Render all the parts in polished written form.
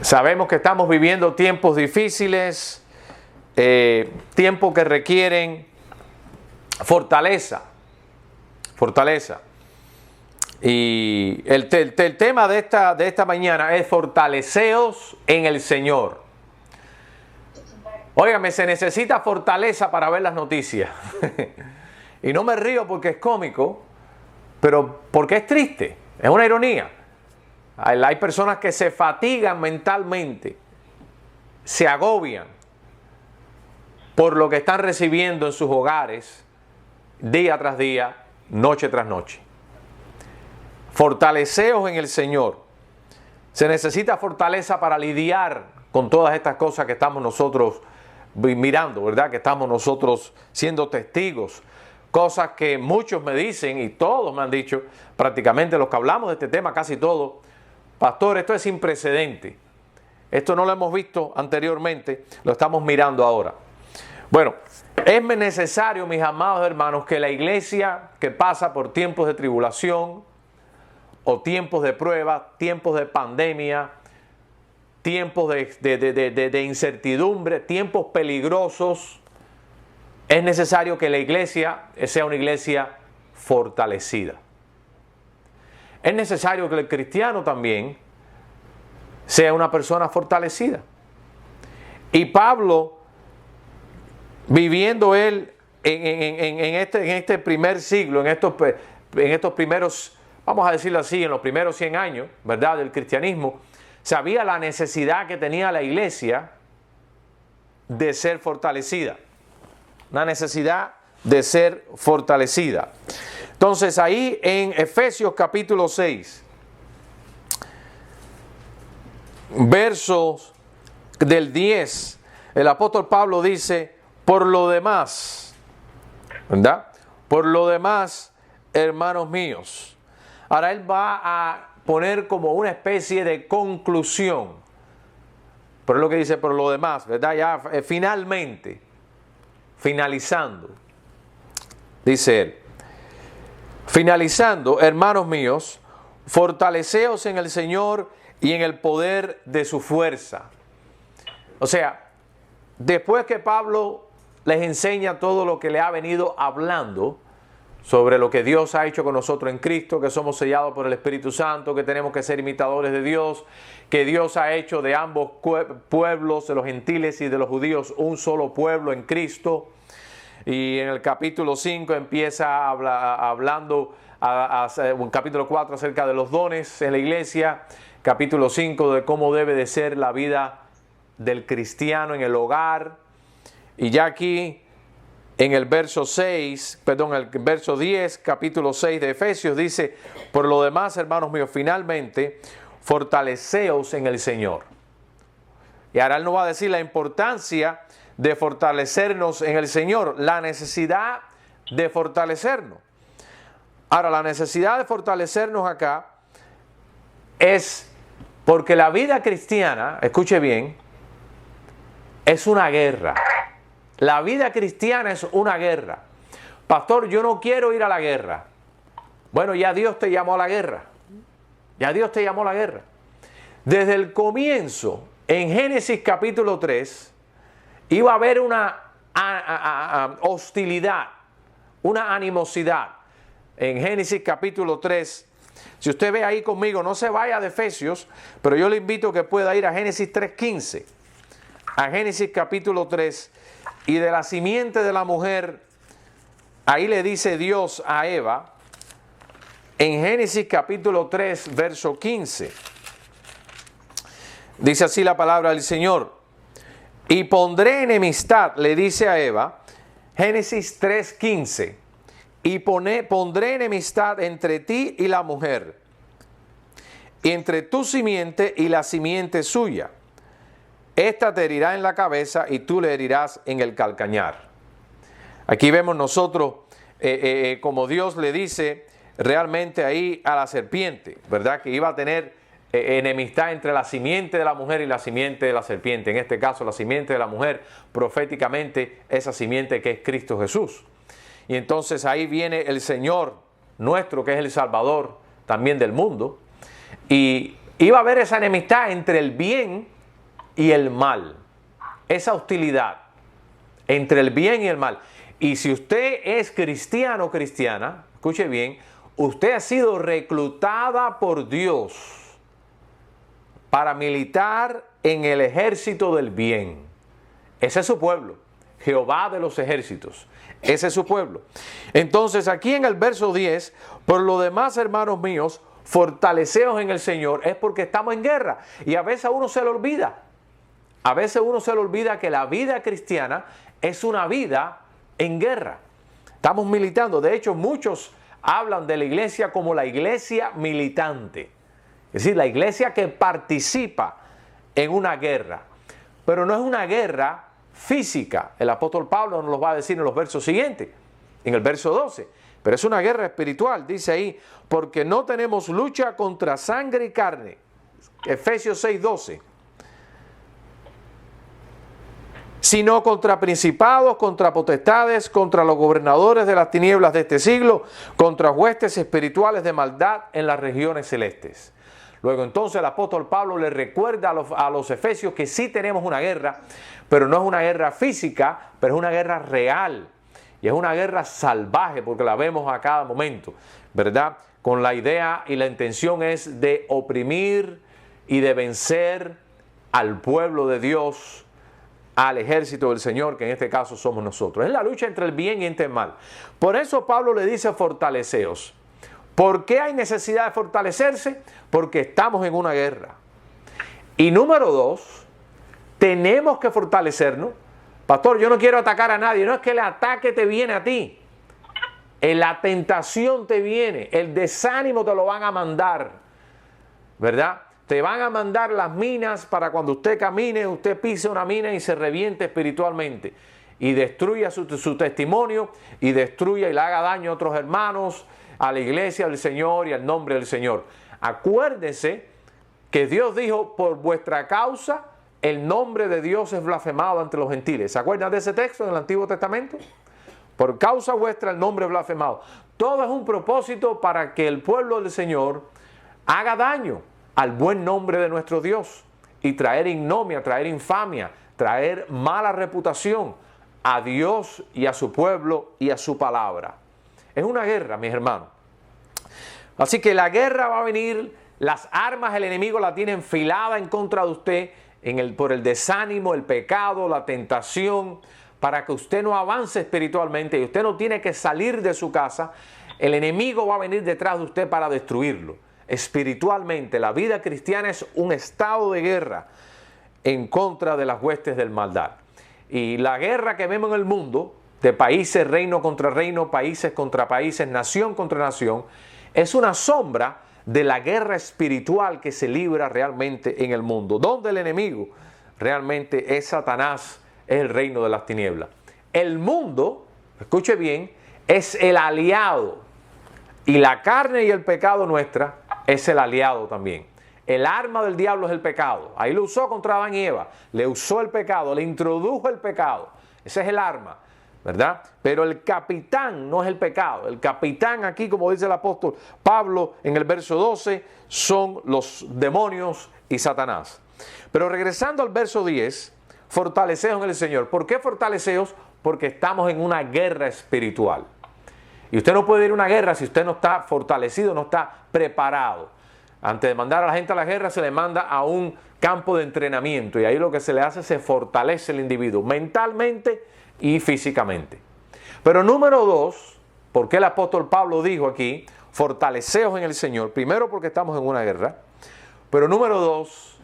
Sabemos que estamos viviendo tiempos difíciles, tiempos que requieren fortaleza. Y el tema de esta mañana es fortaleceos en el Señor. Óigame, se necesita fortaleza para ver las noticias. Y no me río porque es cómico, pero porque es triste, es una ironía. Hay personas que se fatigan mentalmente, se agobian por lo que están recibiendo en sus hogares, día tras día, noche tras noche. Fortaleceos en el Señor. Se necesita fortaleza para lidiar con todas estas cosas que estamos nosotros mirando, ¿verdad? Que estamos nosotros siendo testigos. Cosas que muchos me dicen y todos me han dicho, prácticamente los que hablamos de este tema, casi todos, pastor, esto es sin precedente. Esto no lo hemos visto anteriormente, lo estamos mirando ahora. Bueno, es necesario, mis amados hermanos, que la iglesia que pasa por tiempos de tribulación o tiempos de prueba, tiempos de pandemia, tiempos de incertidumbre, tiempos peligrosos, es necesario que la iglesia sea una iglesia fortalecida. Es necesario que el cristiano también sea una persona fortalecida. Y Pablo, viviendo él en este primer siglo, en estos primeros, vamos a decirlo así, en los primeros 100 años, ¿verdad?, del cristianismo, sabía la necesidad que tenía la iglesia de ser fortalecida. Una necesidad de ser fortalecida. Entonces ahí en Efesios capítulo 6, versos del 10, el apóstol Pablo dice, por lo demás, ¿verdad? Por lo demás, hermanos míos. Ahora él va a poner como una especie de conclusión. Por lo que dice, por lo demás, ¿verdad? Ya finalizando, dice él. Finalizando, hermanos míos, fortaleceos en el Señor y en el poder de su fuerza. O sea, después que Pablo les enseña todo lo que le ha venido hablando sobre lo que Dios ha hecho con nosotros en Cristo, que somos sellados por el Espíritu Santo, que tenemos que ser imitadores de Dios, que Dios ha hecho de ambos pueblos, de los gentiles y de los judíos, un solo pueblo en Cristo. Y en el capítulo 5 empieza hablando, en capítulo 4 acerca de los dones en la iglesia, capítulo 5 de cómo debe de ser la vida del cristiano en el hogar. Y ya aquí en el verso 10, capítulo 6 de Efesios dice, por lo demás, hermanos míos, finalmente, fortaleceos en el Señor. Y ahora él nos va a decir la importancia de fortalecernos en el Señor, la necesidad de fortalecernos. Ahora, la necesidad de fortalecernos acá es porque la vida cristiana, escuche bien, es una guerra. La vida cristiana es una guerra. Pastor, yo no quiero ir a la guerra. Bueno, ya Dios te llamó a la guerra. Ya Dios te llamó a la guerra. Desde el comienzo, en Génesis capítulo 3, iba a haber una hostilidad, una animosidad. En Génesis capítulo 3, si usted ve ahí conmigo, no se vaya de Efesios, pero yo le invito a que pueda ir a Génesis 3:15. A Génesis capítulo 3, y de la simiente de la mujer, ahí le dice Dios a Eva, en Génesis capítulo 3, verso 15. Dice así la palabra del Señor. Y pondré enemistad, le dice a Eva, Génesis 3:15. Y pondré enemistad entre ti y la mujer, y entre tu simiente y la simiente suya. Esta te herirá en la cabeza y tú le herirás en el calcañar. Aquí vemos nosotros como Dios le dice realmente ahí a la serpiente, ¿verdad? Que iba a tener enemistad entre la simiente de la mujer y la simiente de la serpiente. En este caso, la simiente de la mujer, proféticamente, esa simiente que es Cristo Jesús. Y entonces ahí viene el Señor nuestro, que es el Salvador también del mundo. Y iba a haber esa enemistad entre el bien y el mal. Esa hostilidad entre el bien y el mal. Y si usted es cristiano o cristiana, escuche bien, usted ha sido reclutada por Dios para militar en el ejército del bien. Ese es su pueblo, Jehová de los ejércitos. Ese es su pueblo. Entonces aquí en el verso 10, por lo demás, hermanos míos, fortaleceos en el Señor, es porque estamos en guerra. Y a veces a uno se le olvida. A veces uno se le olvida que la vida cristiana es una vida en guerra. Estamos militando. De hecho, muchos hablan de la iglesia como la iglesia militante. Es decir, la iglesia que participa en una guerra. Pero no es una guerra física. El apóstol Pablo nos lo va a decir en los versos siguientes, en el verso 12. Pero es una guerra espiritual, dice ahí, porque no tenemos lucha contra sangre y carne. Efesios 6:12. Sino contra principados, contra potestades, contra los gobernadores de las tinieblas de este siglo, contra huestes espirituales de maldad en las regiones celestes. Luego entonces el apóstol Pablo le recuerda a los efesios que sí tenemos una guerra, pero no es una guerra física, pero es una guerra real. Y es una guerra salvaje porque la vemos a cada momento, ¿verdad? Con la idea y la intención es de oprimir y de vencer al pueblo de Dios, al ejército del Señor, que en este caso somos nosotros. Es la lucha entre el bien y entre el mal. Por eso Pablo le dice fortaleceos. ¿Por qué hay necesidad de fortalecerse? Porque estamos en una guerra. Y número 2, tenemos que fortalecernos. Pastor, yo no quiero atacar a nadie. No es que el ataque te viene a ti. La tentación te viene. El desánimo te lo van a mandar. ¿Verdad? Te van a mandar las minas para cuando usted camine, usted pise una mina y se reviente espiritualmente. Y destruya su testimonio y destruya y le haga daño a otros hermanos, a la iglesia del Señor y al nombre del Señor. Acuérdense que Dios dijo, por vuestra causa el nombre de Dios es blasfemado ante los gentiles. ¿Se acuerdan de ese texto en el Antiguo Testamento? Por causa vuestra el nombre es blasfemado. Todo es un propósito para que el pueblo del Señor haga daño al buen nombre de nuestro Dios y traer ignominia, traer infamia, traer mala reputación a Dios y a su pueblo y a su palabra. Es una guerra, mis hermanos. Así que la guerra va a venir, las armas el enemigo la tiene enfilada en contra de usted por el desánimo, el pecado, la tentación, para que usted no avance espiritualmente y usted no tiene que salir de su casa. El enemigo va a venir detrás de usted para destruirlo. Espiritualmente, la vida cristiana es un estado de guerra en contra de las huestes del maldad. Y la guerra que vemos en el mundo, de países, reino contra reino, países contra países, nación contra nación, es una sombra de la guerra espiritual que se libra realmente en el mundo, donde el enemigo realmente es Satanás, es el reino de las tinieblas. El mundo, escuche bien, es el aliado, y la carne y el pecado nuestra es el aliado también. El arma del diablo es el pecado. Ahí lo usó contra Adán y Eva. Le usó el pecado, le introdujo el pecado. Ese es el arma, ¿verdad? Pero el capitán no es el pecado. El capitán aquí, como dice el apóstol Pablo en el verso 12, son los demonios y Satanás. Pero regresando al verso 10, fortaleceos en el Señor. ¿Por qué fortaleceos? Porque estamos en una guerra espiritual. Y usted no puede ir a una guerra si usted no está fortalecido, no está preparado. Antes de mandar a la gente a la guerra, se le manda a un campo de entrenamiento. Y ahí lo que se le hace, se fortalece el individuo mentalmente y físicamente. Pero número 2, ¿por qué el apóstol Pablo dijo aquí, fortaleceos en el Señor? Primero, porque estamos en una guerra. Pero número 2,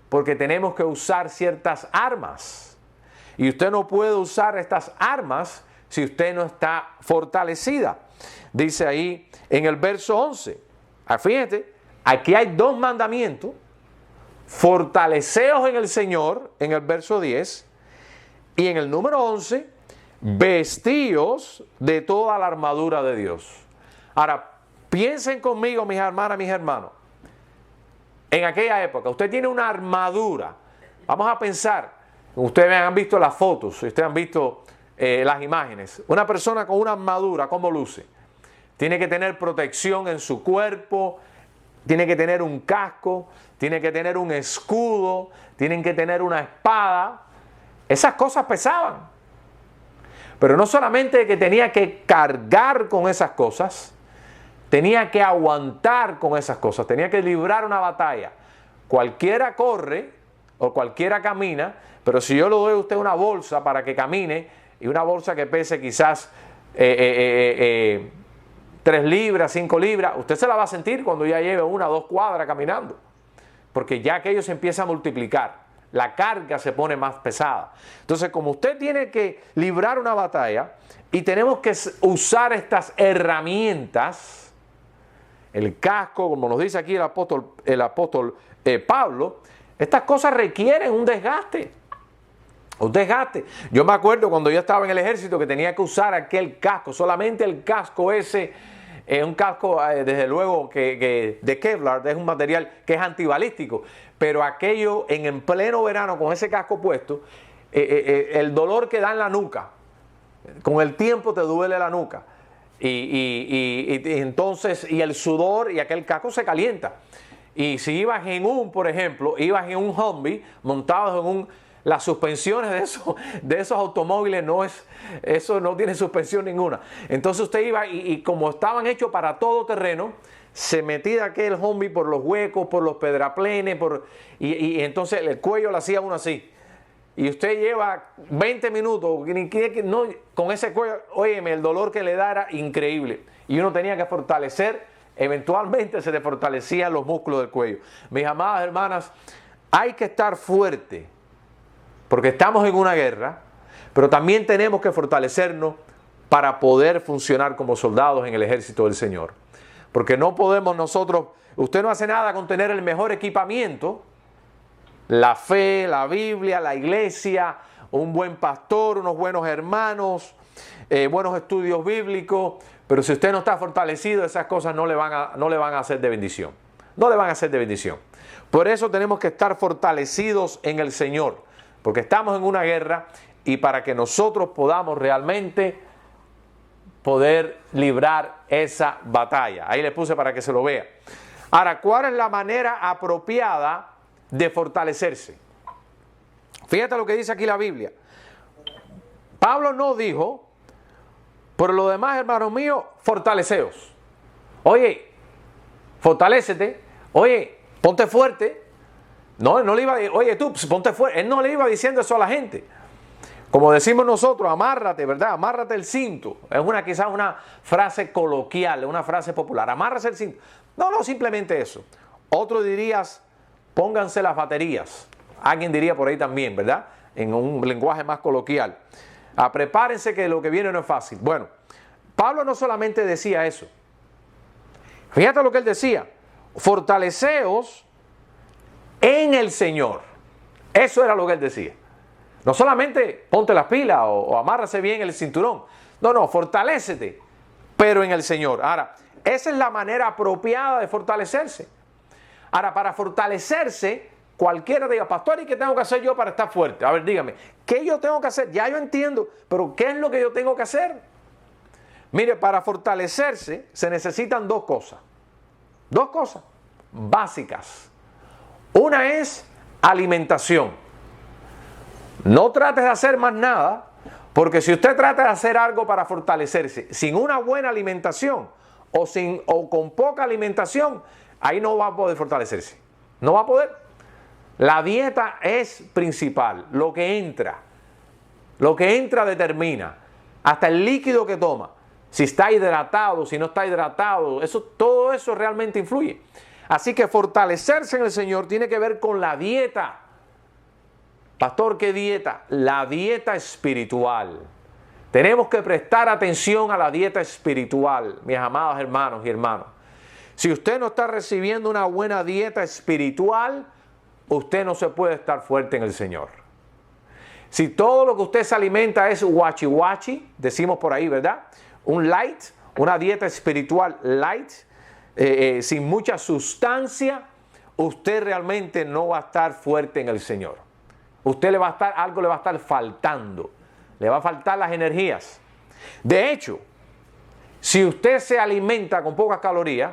porque tenemos que usar ciertas armas. Y usted no puede usar estas armas si usted no está fortalecida. Dice ahí en el verso 11. Fíjate, aquí hay 2 mandamientos. Fortaleceos en el Señor, en el verso 10. Y en el número 11, vestíos de toda la armadura de Dios. Ahora, piensen conmigo, mis hermanas, mis hermanos. En aquella época, usted tiene una armadura. Vamos a pensar, ustedes han visto las fotos, ustedes han visto las imágenes. Una persona con una armadura, ¿cómo luce? Tiene que tener protección en su cuerpo, tiene que tener un casco, tiene que tener un escudo, tienen que tener una espada. Esas cosas pesaban. Pero no solamente que tenía que cargar con esas cosas, tenía que aguantar con esas cosas, tenía que librar una batalla. Cualquiera corre o cualquiera camina, pero si yo le doy a usted una bolsa para que camine, y una bolsa que pese quizás 3 libras, 5 libras, usted se la va a sentir cuando ya lleve 1 o 2 cuadras caminando, porque ya aquello se empieza a multiplicar, la carga se pone más pesada. Entonces, como usted tiene que librar una batalla y tenemos que usar estas herramientas, el casco, como nos dice aquí el apóstol Pablo, estas cosas requieren un desgaste. Un desgaste. Yo me acuerdo cuando yo estaba en el ejército que tenía que usar aquel casco, solamente el casco ese, un casco desde luego que de Kevlar, es un material que es antibalístico, pero aquello en pleno verano con ese casco puesto, el dolor que da en la nuca, con el tiempo te duele la nuca, y entonces, y el sudor y aquel casco se calienta. Y si ibas por ejemplo, ibas en un Humvee montados en las suspensiones de esos automóviles eso no tiene suspensión ninguna. Entonces usted iba y como estaban hechos para todo terreno, se metía aquel Humvee por los huecos, por los pedraplenes, y entonces el cuello lo hacía uno así. Y usted lleva 20 minutos con ese cuello, óyeme, el dolor que le da era increíble. Y uno tenía que fortalecer, eventualmente se le fortalecían los músculos del cuello. Mis amadas hermanas, hay que estar fuerte, porque estamos en una guerra, pero también tenemos que fortalecernos para poder funcionar como soldados en el ejército del Señor. Porque no podemos nosotros, usted no hace nada con tener el mejor equipamiento, la fe, la Biblia, la iglesia, un buen pastor, unos buenos hermanos, buenos estudios bíblicos, pero si usted no está fortalecido, esas cosas no le van a hacer de bendición. No le van a hacer de bendición. Por eso tenemos que estar fortalecidos en el Señor, porque estamos en una guerra y para que nosotros podamos realmente poder librar esa batalla. Ahí le puse para que se lo vea. Ahora, ¿cuál es la manera apropiada de fortalecerse? Fíjate lo que dice aquí la Biblia. Pablo no dijo, por lo demás, hermanos míos, fortaleceos. Oye, fortalécete. Oye, ponte fuerte. No le iba a decir, oye tú, ponte fuerte. Él no le iba diciendo eso a la gente. Como decimos nosotros, amárrate, ¿verdad? Amárrate el cinto. Es quizás una frase coloquial, una frase popular. Amárrate el cinto. No, simplemente eso. Otro dirías, pónganse las baterías. Alguien diría por ahí también, ¿verdad? En un lenguaje más coloquial. Prepárense que lo que viene no es fácil. Bueno, Pablo no solamente decía eso. Fíjate lo que él decía. Fortaleceos en el Señor. Eso era lo que él decía. No solamente ponte las pilas o amárrase bien el cinturón. No, fortalécete, pero en el Señor. Ahora, esa es la manera apropiada de fortalecerse. Ahora, para fortalecerse, cualquiera diga, pastor, ¿y qué tengo que hacer yo para estar fuerte? A ver, dígame, ¿qué yo tengo que hacer? Ya yo entiendo, pero ¿qué es lo que yo tengo que hacer? Mire, para fortalecerse se necesitan 2 cosas. 2 cosas básicas. Una es alimentación. No trates de hacer más nada, porque si usted trata de hacer algo para fortalecerse sin una buena alimentación o con poca alimentación, ahí no va a poder fortalecerse. No va a poder. La dieta es principal. Lo que entra determina. Hasta el líquido que toma. Si está hidratado, si no está hidratado, todo eso realmente influye. Así que fortalecerse en el Señor tiene que ver con la dieta. Pastor, ¿qué dieta? La dieta espiritual. Tenemos que prestar atención a la dieta espiritual, mis amados hermanos y hermanas. Si usted no está recibiendo una buena dieta espiritual, usted no se puede estar fuerte en el Señor. Si todo lo que usted se alimenta es guachi, decimos por ahí, ¿verdad? Un light, una dieta espiritual light, sin mucha sustancia, usted realmente no va a estar fuerte en el Señor. Algo le va a estar faltando. Le va a faltar las energías. De hecho, si usted se alimenta con pocas calorías,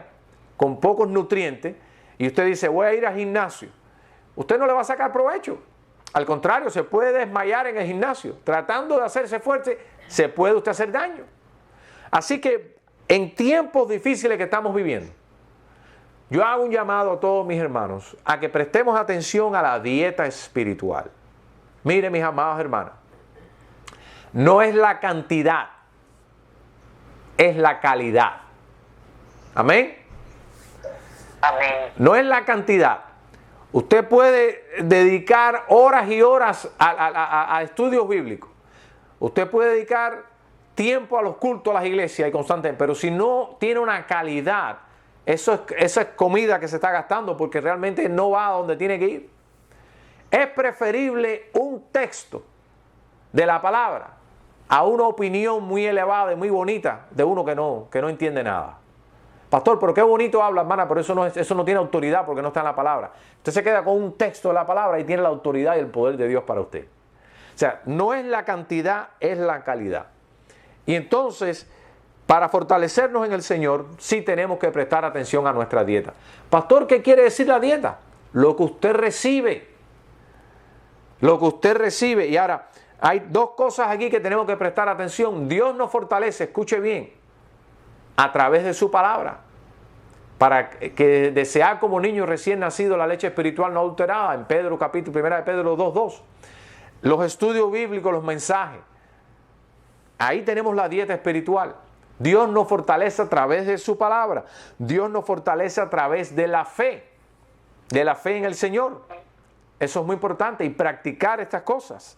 con pocos nutrientes, y usted dice, voy a ir al gimnasio, usted no le va a sacar provecho. Al contrario, se puede desmayar en el gimnasio. Tratando de hacerse fuerte, se puede usted hacer daño. Así que en tiempos difíciles que estamos viviendo, yo hago un llamado a todos mis hermanos a que prestemos atención a la dieta espiritual. Miren, mis amados hermanos, no es la cantidad, es la calidad. Amén. Amén. No es la cantidad. Usted puede dedicar horas y horas a estudios bíblicos. Usted puede dedicar tiempo a los cultos, a las iglesias y constantemente. Pero si no tiene una calidad, esa es comida que se está gastando porque realmente no va a donde tiene que ir. Es preferible un texto de la palabra a una opinión muy elevada y muy bonita de uno que no entiende nada. Pastor, pero qué bonito habla, hermana, pero eso no tiene autoridad porque no está en la palabra. Usted se queda con un texto de la palabra y tiene la autoridad y el poder de Dios para usted. O sea, no es la cantidad, es la calidad. Y entonces, para fortalecernos en el Señor, sí tenemos que prestar atención a nuestra dieta. Pastor, ¿qué quiere decir la dieta? Lo que usted recibe. Lo que usted recibe. Y ahora, hay dos cosas aquí que tenemos que prestar atención. Dios nos fortalece, escuche bien, a través de su palabra, para que desear como niño recién nacido la leche espiritual no adulterada, en Pedro capítulo 1 de Pedro 2:2. Los estudios bíblicos, los mensajes. Ahí tenemos la dieta espiritual. Dios nos fortalece a través de su palabra. Dios nos fortalece a través de la fe en el Señor. Eso es muy importante, y practicar estas cosas.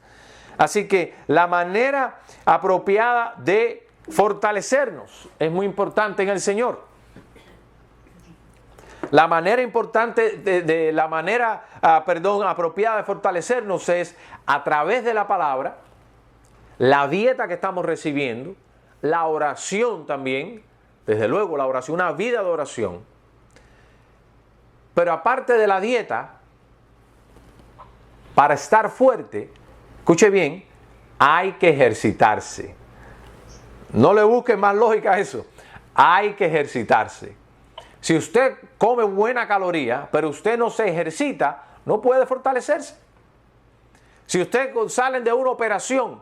Así que la manera apropiada de fortalecernos es muy importante en el Señor. La manera importante apropiada de fortalecernos es a través de la palabra, la dieta que estamos recibiendo, la oración también, desde luego la oración, una vida de oración. Pero aparte de la dieta, para estar fuerte, escuche bien, hay que ejercitarse. No le busque más lógica a eso. Hay que ejercitarse. Si usted come buena caloría, pero usted no se ejercita, no puede fortalecerse. Si usted sale de una operación,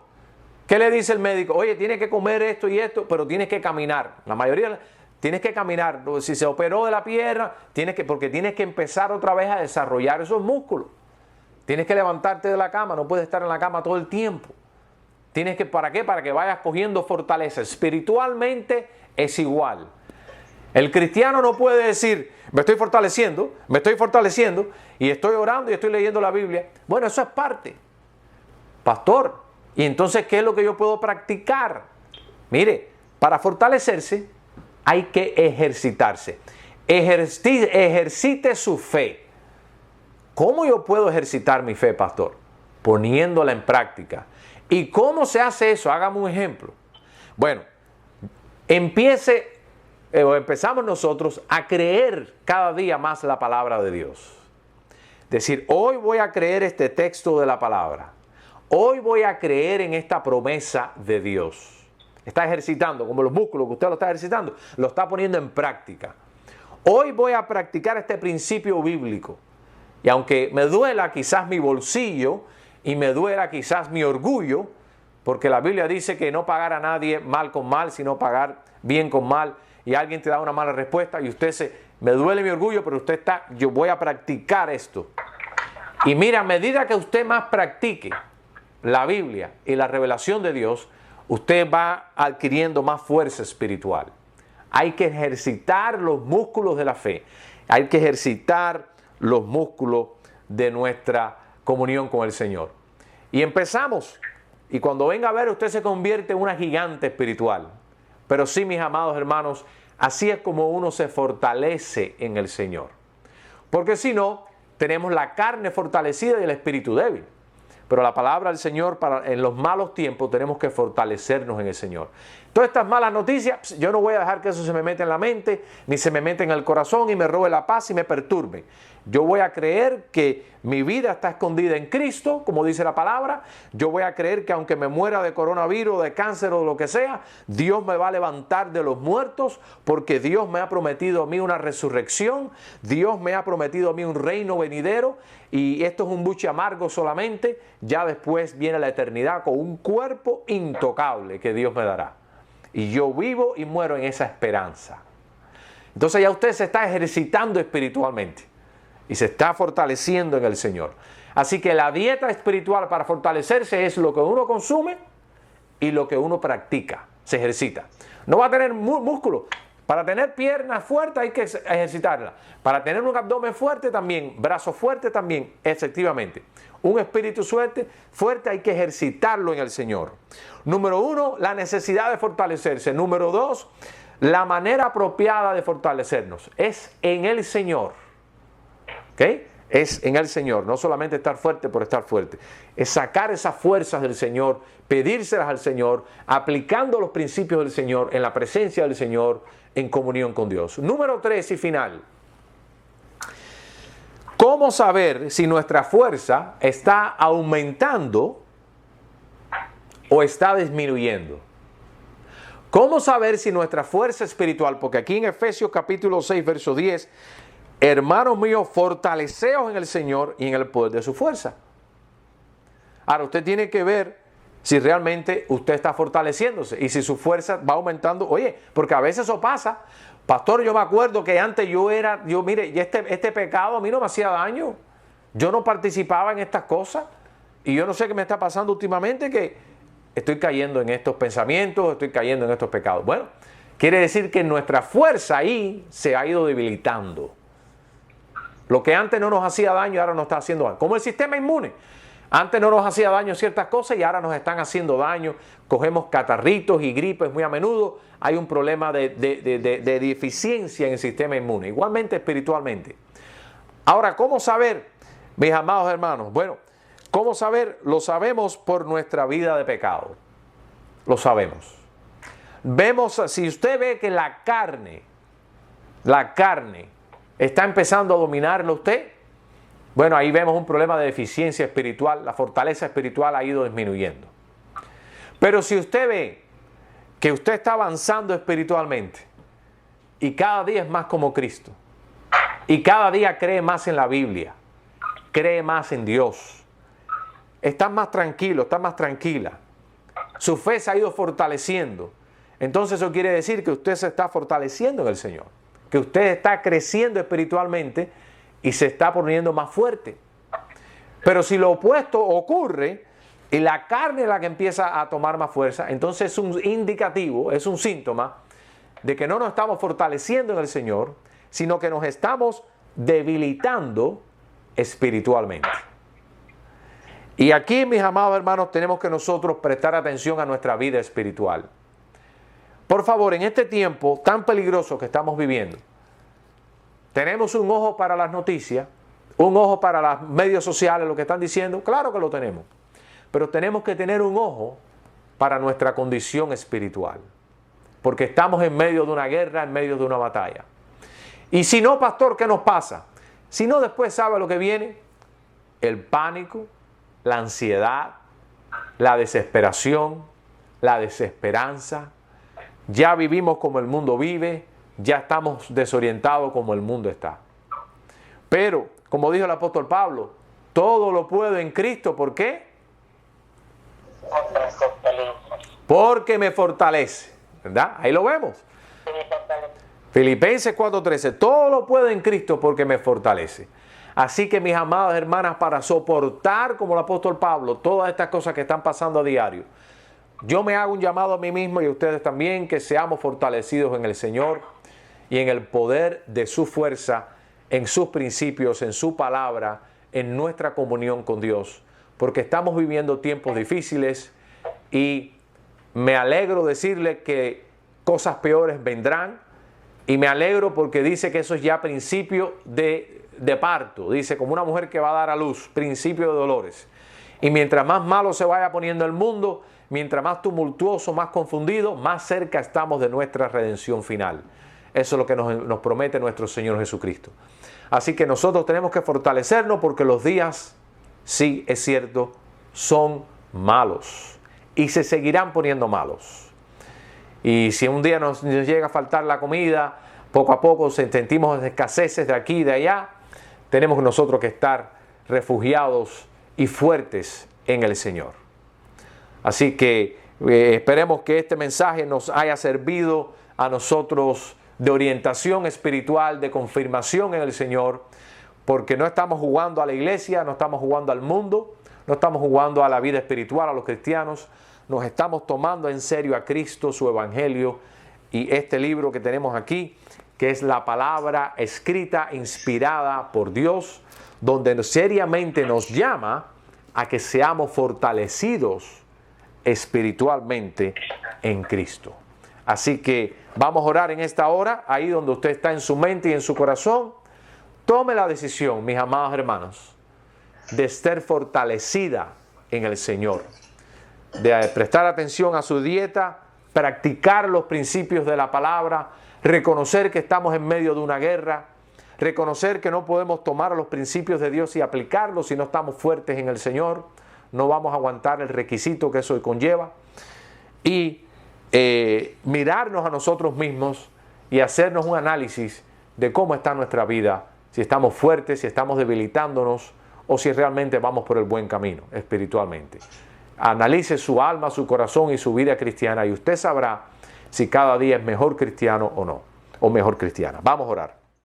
¿qué le dice el médico? Oye, tiene que comer esto y esto, pero tienes que caminar. La mayoría tienes que caminar. Si se operó de la pierna, porque tienes que empezar otra vez a desarrollar esos músculos. Tienes que levantarte de la cama, no puedes estar en la cama todo el tiempo. ¿Para qué? Para que vayas cogiendo fortaleza. Espiritualmente es igual. El cristiano no puede decir, me estoy fortaleciendo, y estoy orando y estoy leyendo la Biblia. Bueno, eso es parte. Pastor, ¿y entonces qué es lo que yo puedo practicar? Mire, para fortalecerse hay que ejercitarse. Ejercite su fe. ¿Cómo yo puedo ejercitar mi fe, pastor? Poniéndola en práctica. ¿Y cómo se hace eso? Hágame un ejemplo. Bueno, empezamos nosotros a creer cada día más la palabra de Dios. Decir, hoy voy a creer este texto de la palabra. Hoy voy a creer en esta promesa de Dios. Está ejercitando, como los músculos que usted lo está ejercitando, lo está poniendo en práctica. Hoy voy a practicar este principio bíblico. Y aunque me duela quizás mi bolsillo y me duela quizás mi orgullo, porque la Biblia dice que no pagar a nadie mal con mal, sino pagar bien con mal, y alguien te da una mala respuesta y me duele mi orgullo, pero yo voy a practicar esto. Y mira, a medida que usted más practique la Biblia y la revelación de Dios, usted va adquiriendo más fuerza espiritual. Hay que ejercitar los músculos de la fe. Hay que ejercitar los músculos de nuestra comunión con el Señor. Y empezamos. Y cuando venga a ver, usted se convierte en una gigante espiritual. Pero sí, mis amados hermanos, así es como uno se fortalece en el Señor. Porque si no, tenemos la carne fortalecida y el espíritu débil. Pero la palabra del Señor, en los malos tiempos, tenemos que fortalecernos en el Señor. Todas estas malas noticias, yo no voy a dejar que eso se me meta en la mente, ni se me meta en el corazón y me robe la paz y me perturbe. Yo voy a creer que Mi vida está escondida en Cristo, como dice la palabra. Yo voy a creer que aunque me muera de coronavirus, de cáncer o de lo que sea, Dios me va a levantar de los muertos, porque Dios me ha prometido a mí una resurrección, Dios me ha prometido a mí un reino venidero, y esto es un buche amargo solamente. Ya después viene la eternidad con un cuerpo intocable que Dios me dará. Y yo vivo y muero en esa esperanza. Entonces ya usted se está ejercitando espiritualmente y se está fortaleciendo en el Señor. Así que la dieta espiritual para fortalecerse es lo que uno consume y lo que uno practica, se ejercita. No va a tener músculo. Para tener piernas fuertes hay que ejercitarlas. Para tener un abdomen fuerte también, brazos fuertes también, efectivamente. Un espíritu fuerte hay que ejercitarlo en el Señor. Número 1, la necesidad de fortalecerse. Número 2, la manera apropiada de fortalecernos es en el Señor. ¿Ok? Es en el Señor, no solamente estar fuerte por estar fuerte. Es sacar esas fuerzas del Señor, pedírselas al Señor, aplicando los principios del Señor, en la presencia del Señor, en comunión con Dios. Número 3 y final. ¿Cómo saber si nuestra fuerza está aumentando o está disminuyendo? ¿Cómo saber si nuestra fuerza espiritual? Porque aquí en Efesios capítulo 6, verso 10, hermanos míos, fortaleceos en el Señor y en el poder de su fuerza. Ahora, usted tiene que ver si realmente usted está fortaleciéndose y si su fuerza va aumentando. Oye, porque a veces eso pasa. Pastor, yo me acuerdo que antes mire, y este pecado a mí no me hacía daño. Yo no participaba en estas cosas. Y yo no sé qué me está pasando últimamente, que estoy cayendo en estos pensamientos, estoy cayendo en estos pecados. Bueno, quiere decir que nuestra fuerza ahí se ha ido debilitando. Lo que antes no nos hacía daño, ahora nos está haciendo daño. Como el sistema inmune. Antes no nos hacía daño ciertas cosas y ahora nos están haciendo daño. Cogemos catarritos y gripes muy a menudo. Hay un problema de deficiencia en el sistema inmune. Igualmente espiritualmente. Ahora, ¿cómo saber, mis amados hermanos? Bueno, ¿cómo saber? Lo sabemos por nuestra vida de pecado. Lo sabemos. Vemos, si usted ve que la carne está empezando a dominarlo a usted, bueno, ahí vemos un problema de deficiencia espiritual. La fortaleza espiritual ha ido disminuyendo. Pero si usted ve que usted está avanzando espiritualmente y cada día es más como Cristo y cada día cree más en la Biblia, cree más en Dios, está más tranquilo, está más tranquila, su fe se ha ido fortaleciendo, entonces eso quiere decir que usted se está fortaleciendo en el Señor, que usted está creciendo espiritualmente y se está poniendo más fuerte. Pero si lo opuesto ocurre y la carne es la que empieza a tomar más fuerza, entonces es un indicativo, es un síntoma de que no nos estamos fortaleciendo en el Señor, sino que nos estamos debilitando espiritualmente. Y aquí, mis amados hermanos, tenemos que nosotros prestar atención a nuestra vida espiritual. Por favor, en este tiempo tan peligroso que estamos viviendo, ¿tenemos un ojo para las noticias? ¿Un ojo para los medios sociales, lo que están diciendo? Claro que lo tenemos. Pero tenemos que tener un ojo para nuestra condición espiritual. Porque estamos en medio de una guerra, en medio de una batalla. Y si no, pastor, ¿qué nos pasa? Si no, después sabe lo que viene. El pánico, la ansiedad, la desesperación, la desesperanza. Ya vivimos como el mundo vive. Ya estamos desorientados como el mundo está. Pero, como dijo el apóstol Pablo, todo lo puedo en Cristo. ¿Por qué? Porque me fortalece. ¿Verdad? Ahí lo vemos. Filipenses 4:13. Todo lo puedo en Cristo porque me fortalece. Así que, mis amadas hermanas, para soportar, como el apóstol Pablo, todas estas cosas que están pasando a diario, yo me hago un llamado a mí mismo y a ustedes también, que seamos fortalecidos en el Señor y en el poder de su fuerza, en sus principios, en su palabra, en nuestra comunión con Dios. Porque estamos viviendo tiempos difíciles y me alegro decirle que cosas peores vendrán. Y me alegro porque dice que eso es ya principio de parto. Dice, como una mujer que va a dar a luz, principio de dolores. Y mientras más malo se vaya poniendo el mundo, mientras más tumultuoso, más confundido, más cerca estamos de nuestra redención final. Eso es lo que nos promete nuestro Señor Jesucristo. Así que nosotros tenemos que fortalecernos porque los días, sí, es cierto, son malos y se seguirán poniendo malos. Y si un día nos llega a faltar la comida, poco a poco sentimos escaseces de aquí y de allá, tenemos nosotros que estar refugiados y fuertes en el Señor. Así que esperemos que este mensaje nos haya servido a nosotros de orientación espiritual, de confirmación en el Señor, porque no estamos jugando a la iglesia, no estamos jugando al mundo, no estamos jugando a la vida espiritual, a los cristianos, nos estamos tomando en serio a Cristo, su Evangelio y este libro que tenemos aquí, que es la palabra escrita, inspirada por Dios, donde seriamente nos llama a que seamos fortalecidos espiritualmente en Cristo. Así que vamos a orar en esta hora, ahí donde usted está en su mente y en su corazón. Tome la decisión, mis amados hermanos, de ser fortalecida en el Señor, de prestar atención a su dieta, practicar los principios de la palabra, reconocer que estamos en medio de una guerra, reconocer que no podemos tomar los principios de Dios y aplicarlos si no estamos fuertes en el Señor, no vamos a aguantar el requisito que eso conlleva, y mirarnos a nosotros mismos y hacernos un análisis de cómo está nuestra vida, si estamos fuertes, si estamos debilitándonos o si realmente vamos por el buen camino espiritualmente. Analice su alma, su corazón y su vida cristiana y usted sabrá si cada día es mejor cristiano o no, o mejor cristiana. Vamos a orar.